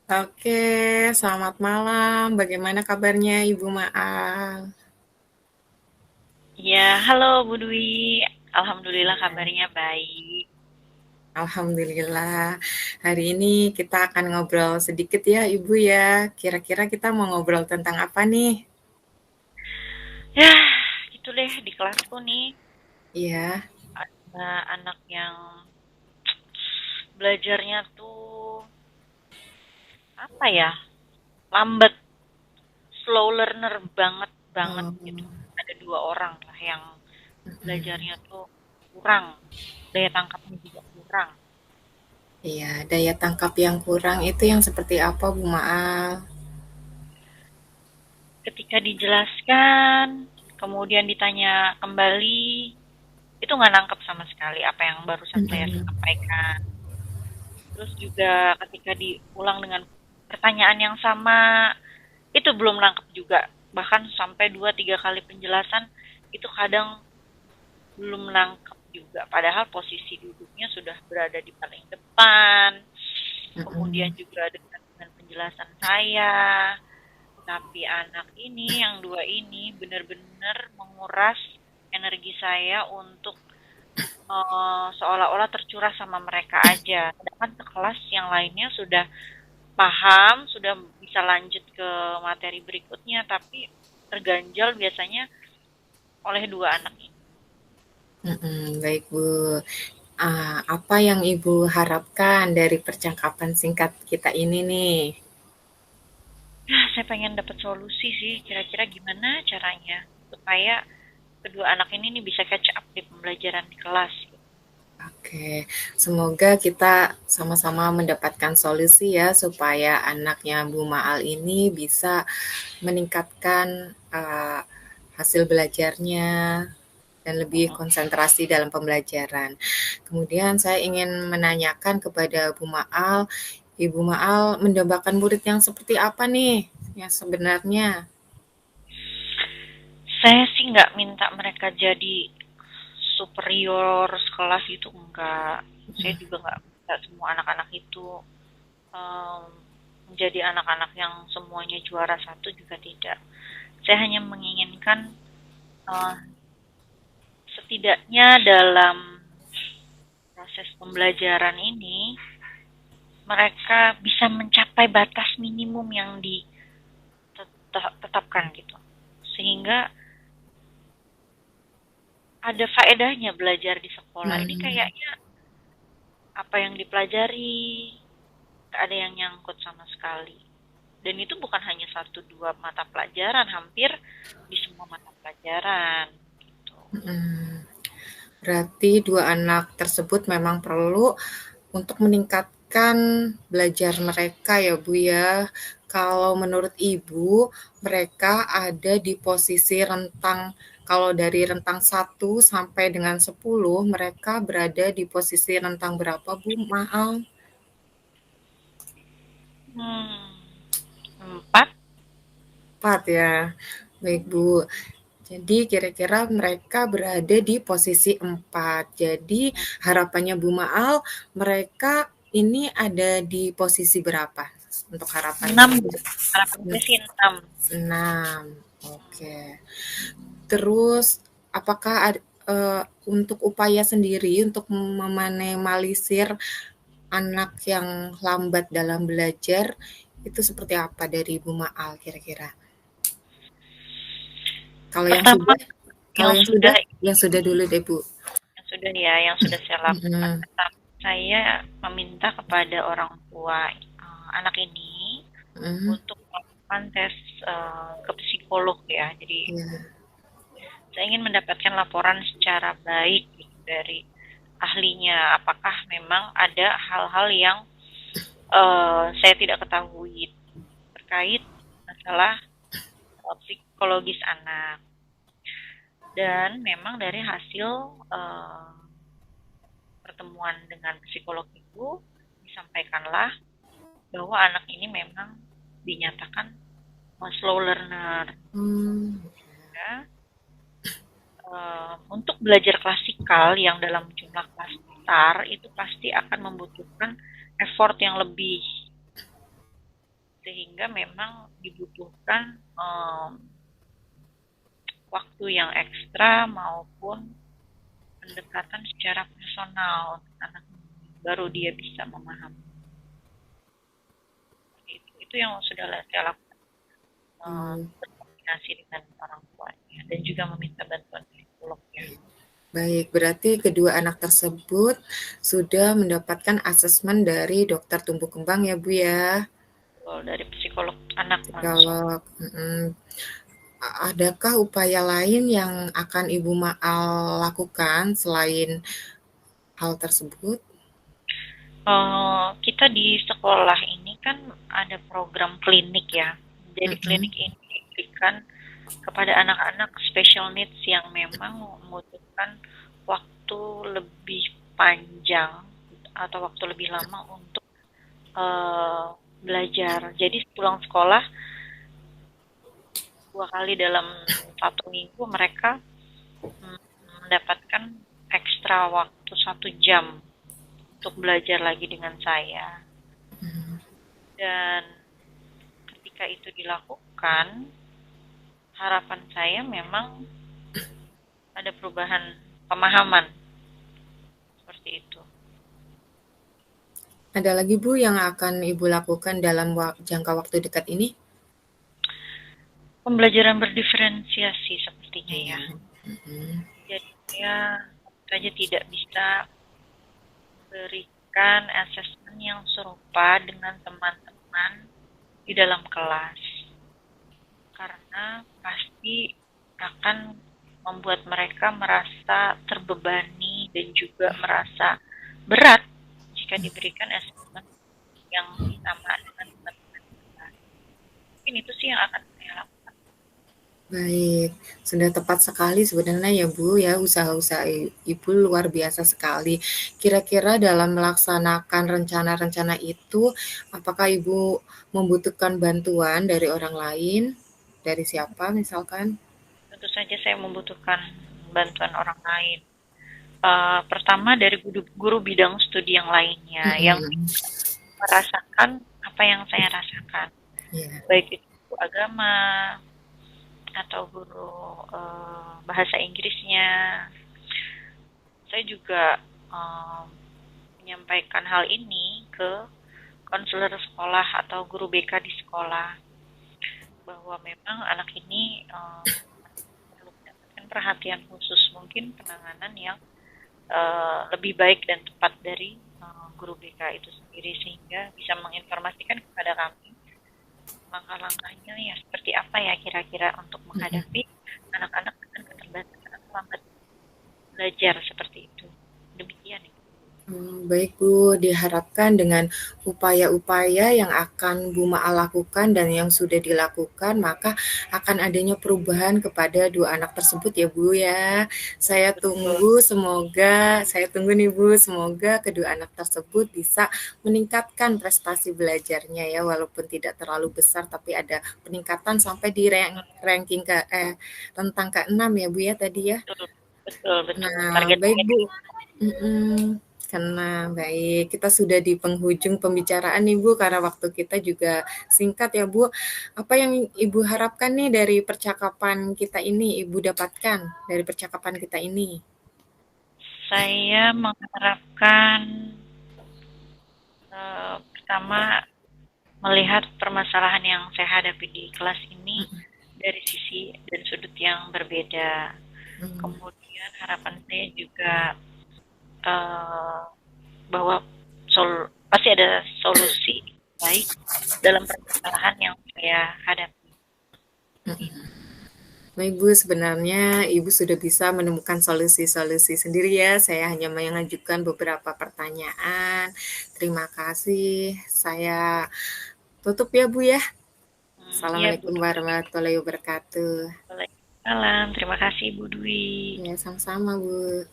Oke, selamat malam. Bagaimana kabarnya Ibu Maal? Ya, halo Bu Dwi. Alhamdulillah Ya, kabarnya baik. Alhamdulillah. Hari ini kita akan ngobrol sedikit ya Ibu ya. Kira-kira kita mau ngobrol tentang apa nih? Ya, gitu deh di kelasku nih Iya. ada anak yang belajarnya tuh apa ya? Lambat, slow learner banget banget Oh, gitu. Ada dua orang lah yang belajarnya tuh kurang, daya tangkapnya juga kurang. iya, daya tangkap yang kurang itu yang seperti apa Bu Maal? Ketika dijelaskan, kemudian ditanya kembali, itu nggak nangkep sama sekali apa yang barusan saya Mm-mm. sampaikan. Terus juga ketika diulang dengan pertanyaan yang sama, itu belum nangkep juga. Bahkan sampai 2 3 kali penjelasan, itu kadang belum nangkep juga. Padahal posisi duduknya sudah berada di paling depan, kemudian Mm-mm. juga dengan penjelasan saya. Tapi anak ini, yang dua ini, benar-benar menguras energi saya untuk seolah-olah tercurah sama mereka aja. Sedangkan ke kelas yang lainnya sudah paham, sudah bisa lanjut ke materi berikutnya, tapi terganjal biasanya oleh dua anak ini. Baik Bu. Apa yang Ibu harapkan dari percakapan singkat kita ini nih? Saya pengen dapat solusi sih, kira-kira gimana caranya supaya kedua anak ini nih bisa catch up di pembelajaran di kelas. Oke, semoga kita sama-sama mendapatkan solusi ya supaya anaknya Bu Maal ini bisa meningkatkan hasil belajarnya dan lebih konsentrasi dalam pembelajaran. Kemudian saya ingin menanyakan kepada Bu Maal, Ibu Maal mendambakan murid yang seperti apa nih yang sebenarnya? Saya sih nggak minta mereka jadi superior sekelas itu enggak. Saya juga nggak minta semua anak-anak itu em, menjadi anak-anak yang semuanya juara satu juga tidak. Saya hanya menginginkan eh, setidaknya dalam proses pembelajaran ini mereka bisa mencapai batas minimum yang ditetapkan gitu. Sehingga ada faedahnya belajar di sekolah. Ini Hmm, kayaknya apa yang dipelajari gak ada yang nyangkut sama sekali. Dan itu bukan hanya satu dua mata pelajaran, hampir di semua mata pelajaran gitu. berarti dua anak tersebut memang perlu untuk meningkatkan belajar mereka ya Bu ya. Kalau menurut Ibu, mereka ada di posisi rentang kalau dari rentang 1 sampai dengan 10, mereka berada di posisi rentang berapa Bu? Maaf. Hmm, 4. 4 ya. Baik Bu. Jadi kira-kira mereka berada di posisi 4. Jadi harapannya Bu Maal, mereka ini ada di posisi berapa untuk harapannya? 6. Harapan saya sih 6. 6. Oke. Terus apakah untuk upaya sendiri untuk meminimalisir anak yang lambat dalam belajar itu seperti apa dari Ibu Maal kira-kira? Kalau yang Pertama sudah, kalau yang sudah yang sudah dulu deh Bu. yang sudah ya, yang sudah saya lakukan. Mhm, Pertama, saya meminta kepada orang tua anak ini mhm, untuk melakukan tes ke psikolog ya. Jadi iya, saya ingin mendapatkan laporan secara baik gitu dari ahlinya. Apakah memang ada hal-hal yang saya tidak ketahui terkait masalah psikologis anak. Dan memang dari hasil pertemuan dengan psikolog itu disampaikanlah bahwa anak ini memang dinyatakan slow learner. mmm, Ya. Untuk belajar klasikal yang dalam jumlah kelas besar itu pasti akan membutuhkan effort yang lebih. sehingga memang dibutuhkan waktu yang ekstra maupun pendekatan secara personal untuk anak baru dia bisa memahami. Itu yang sudah saya lakukan, Hmm, berkoordinasi dengan orang tuanya dan juga meminta bantuan psikolog ya. baik, berarti kedua anak tersebut sudah mendapatkan asesmen dari dokter tumbuh kembang ya Bu ya. Kalau dari psikolog anak langsung. Psikolog. Adakah upaya lain yang akan Ibu Maal lakukan selain hal tersebut? Kita di sekolah ini kan ada program klinik ya. Jadi Mm-mm. klinik ini diberikan kepada anak-anak special needs yang memang membutuhkan waktu lebih panjang atau waktu lebih lama untuk belajar. Jadi pulang sekolah 2 kali dalam 1 minggu mereka mm, mendapatkan ekstra waktu 1 jam untuk belajar lagi dengan saya. Dan ketika itu dilakukan, harapan saya memang ada perubahan pemahaman seperti itu. Ada lagi Bu yang akan Ibu lakukan dalam jangka waktu dekat ini? Pembelajaran berdiferensiasi sepertinya ya. Iya. Mm-mm. Jadi saya saja tidak bisa berikan asesmen yang serupa dengan teman-teman di dalam kelas. Karena pasti akan membuat mereka merasa terbebani dan juga merasa berat jika diberikan asesmen yang sama dengan teman-teman kita. Mungkin itu sih yang akan saya lakukan. Baik, sudah tepat sekali sebenarnya ya Bu ya, usaha-usaha Ibu luar biasa sekali. Kira-kira dalam melaksanakan rencana-rencana itu, apakah Ibu membutuhkan bantuan dari orang lain? Dari siapa misalkan? Tentu saja saya membutuhkan bantuan orang lain. Pertama dari guru bidang studi yang lainnya yang Mm-mm. merasakan apa yang saya rasakan, Ya. baik itu guru agama atau guru bahasa Inggrisnya. Saya juga um, menyampaikan hal ini ke konselor sekolah atau guru BK di sekolah bahwa memang anak ini perlu mendapatkan perhatian khusus, mungkin penanganan yang lebih baik dan tepat dari guru BK itu sendiri sehingga bisa menginformasikan kepada kami langkah-langkahnya ya seperti apa ya kira-kira untuk Mm-mm. menghadapi anak-anak dengan keterbatasan atau lambat belajar seperti itu. Demikian ya. Baik Bu, diharapkan dengan upaya-upaya yang akan Bu Ma'a lakukan dan yang sudah dilakukan, maka akan adanya perubahan kepada dua anak tersebut ya Bu ya. Betul, Saya tunggu nih Bu, semoga kedua anak tersebut bisa meningkatkan prestasi belajarnya ya, walaupun tidak terlalu besar, tapi ada peningkatan sampai di ranking tentang ke-6 ya Bu ya tadi ya. betul, betul, betul. Nah, Target baik saya Bu. Mhm. Karena baik, kita sudah di penghujung pembicaraan nih Bu, karena waktu kita juga singkat ya Bu. Apa yang Ibu harapkan nih dari percakapan kita ini, Ibu dapatkan dari percakapan kita ini? saya mengharapkan pertama melihat permasalahan yang saya hadapi di kelas ini dari sisi dan sudut yang berbeda. Hmm, Kemudian harapan saya juga eh, bahwa pasti ada solusi baik dalam permasalahan yang saya hadapi. Baik Bu, sebenarnya Ibu sudah bisa menemukan solusi-solusi sendiri ya. Saya hanya mengajukan beberapa pertanyaan. Terima kasih. Saya tutup ya Bu ya. Iya Bu Assalamualaikum Dwi. warahmatullahi wabarakatuh. Waalaikumsalam. Terima kasih Bu Dwi. Ya, sama-sama Bu.